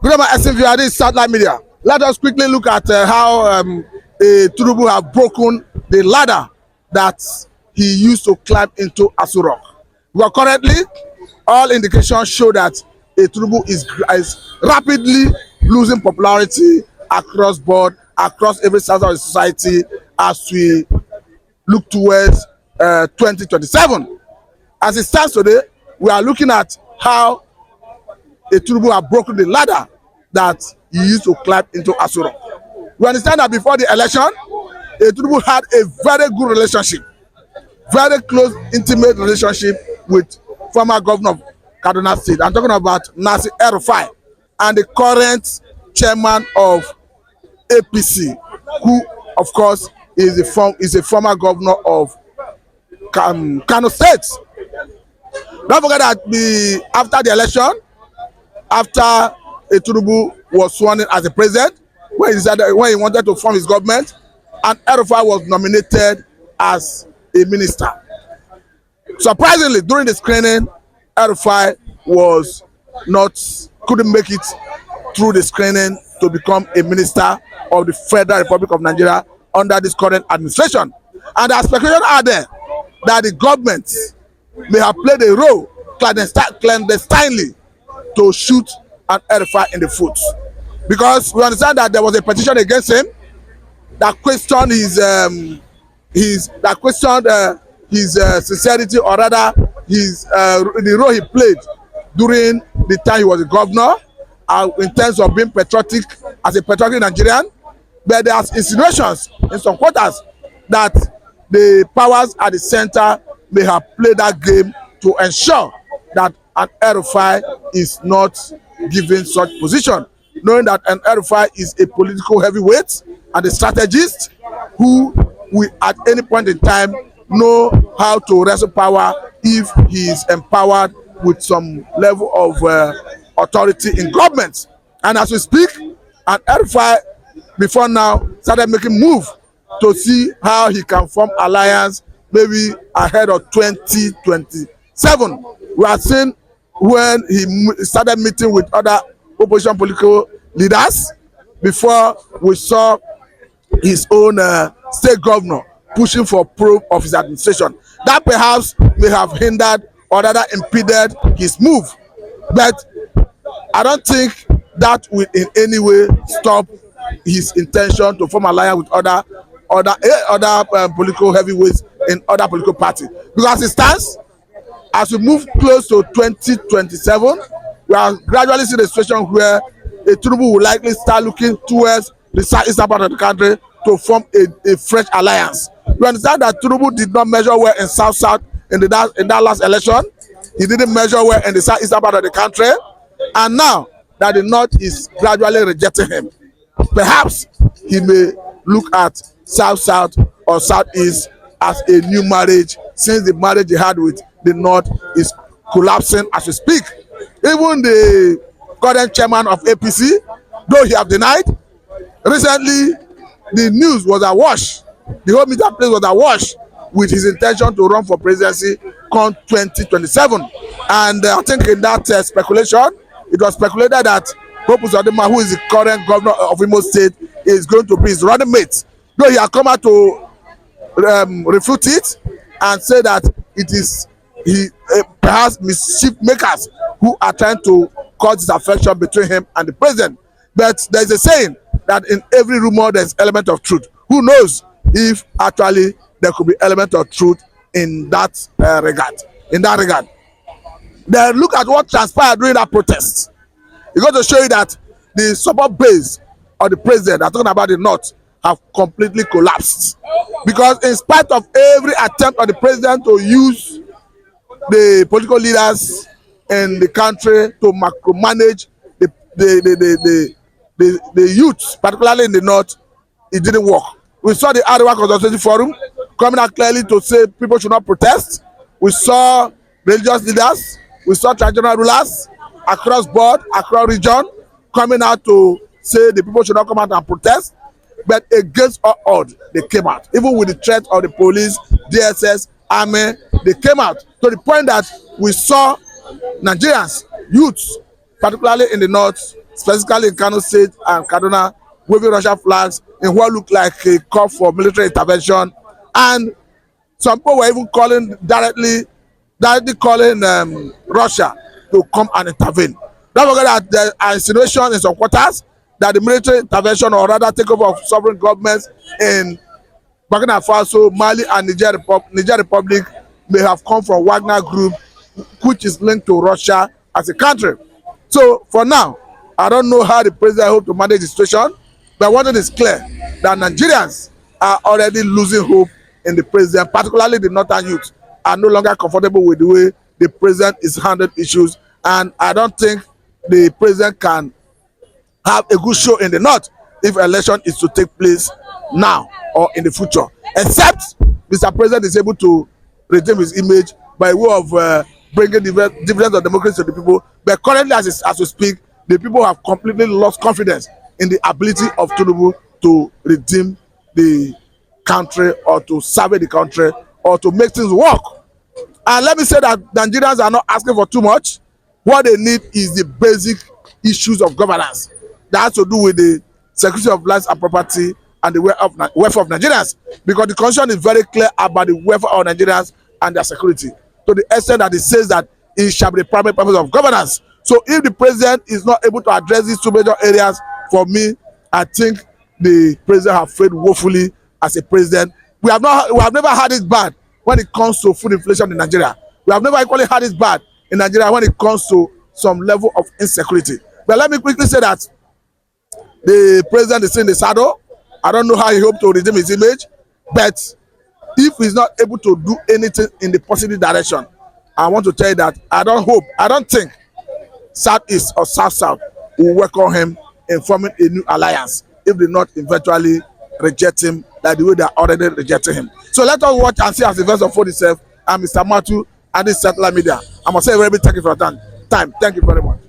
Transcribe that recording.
Good evening, SMV. This is Satellite Media. Let us quickly look at how Tinubu have broken the ladder that he used to climb into Aso Rock. Well, currently, all indications show that Tinubu is rapidly losing popularity across board, across every sector of the society as we look towards 2027. As it stands today, we are looking at how Tinubu have broken the ladder that he used to climb into Aso Rock. We understand that before the election, Tinubu had a very good relationship, very close, intimate relationship with former governor of Kaduna State. I'm talking about Nasir El-Rufai and the current chairman of APC, who, of course, is a former governor of Kano State. Don't forget that after the election, after Tinubu was sworn in as the president, when he wanted to form his government, and El-Rufai was nominated as a minister. Surprisingly, during the screening, El-Rufai couldn't make it through the screening to become a minister of the Federal Republic of Nigeria under this current administration. And there are speculations out there that the government may have played a role clandestinely to shoot an El-Rufai in the foot, because we understand that there was a petition against him that questioned his sincerity, or rather the role he played during the time he was a governor, in terms of being patriotic as a patriotic Nigerian. But there are insinuations in some quarters that the powers at the center may have played that game to ensure that an El-Rufai is not given such position, knowing that an El-Rufai is a political heavyweight and a strategist who will at any point in time know how to wrestle power if he is empowered with some level of authority in government. And as we speak, an El-Rufai before now started making move to see how he can form alliance maybe ahead of 2027. We are seeing when he started meeting with other opposition political leaders, before we saw his own state governor pushing for probe of his administration. That perhaps may have hindered or rather impeded his move. But I don't think that will in any way stop his intention to form alliance with other political heavyweights in other political parties. Because it stands, as we move close to 2027, we are gradually seeing a situation where Tinubu will likely start looking towards the southeastern part of the country to form a fresh alliance. We understand that Tinubu did not measure well in South in that last election. He didn't measure well in the southeastern part of the country. And now that the North is gradually rejecting him, perhaps he may look at South or Southeast as a new marriage, since the marriage he had with the North is collapsing as we speak. Even the current chairman of APC, though he have denied, recently the news was awash, the whole media place was awash with his intention to run for presidency come 2027. And I think in that speculation, it was speculated that Hope Uzodinma, who is the current governor of Imo State, is going to be his running mate. Though he has come out to refute it and say that it is perhaps mischief makers who are trying to cause disaffection between him and the president. But there is a saying that in every rumor there is element of truth. Who knows if actually there could be element of truth in that regard. Then look at what transpired during that protest. It's going to show you that the support base of the president, I'm talking about the North, have completely collapsed. Because in spite of every attempt of the president to use the political leaders in the country to micromanage the youth, particularly in the North, it didn't work. We saw the Arewa Consultative Forum coming out clearly to say people should not protest. We saw religious leaders, we saw traditional rulers across board, across region, coming out to say the people should not come out and protest. But against all odds, they came out. Even with the threat of the police, DSS, army, they came out to the point that we saw Nigerians, youths, particularly in the North, specifically in Kano State and Kaduna, waving Russian flags in what looked like a call for military intervention. And some people were even directly calling Russia to come and intervene. Don't forget that there are insinuations in some quarters that the military intervention, or rather takeover of sovereign governments in Burkina Faso, Mali, and Niger Republic may have come from Wagner Group, which is linked to Russia as a country. So for now, I don't know how the president hope to manage the situation, but one thing is clear, that Nigerians are already losing hope in the president, particularly the northern youth are no longer comfortable with the way the president is handling issues, and I don't think the president can have a good show in the north if election is to take place now or in the future, except Mr. President is able to redeem his image by way of bringing dividends of democracy to the people. But currently, as we speak, the people have completely lost confidence in the ability of Tinubu to redeem the country, or to survey the country, or to make things work. And let me say that Nigerians are not asking for too much. What they need is the basic issues of governance that has to do with the security of lives and property and the welfare of Nigerians, because the constitution is very clear about the welfare of Nigerians and their security, to the extent that it says that it shall be the primary purpose of governance. So if the president is not able to address these two major areas, for me, I think the president has failed woefully as a president. We have never had it bad when it comes to food inflation in Nigeria. We have never equally had it bad in Nigeria when it comes to some level of insecurity. But let me quickly say that the president is in the saddle. I don't know how he hopes to redeem his image, but if he's not able to do anything in the positive direction, I want to tell you that I don't think Southeast or South will welcome him in forming a new alliance if they not eventually reject him like the way they are already rejecting him. So let us watch and see as the events unfold itself. I'm Mr. Matthew and this Settler Media. I must say a very big thank you for your time. Thank you very much.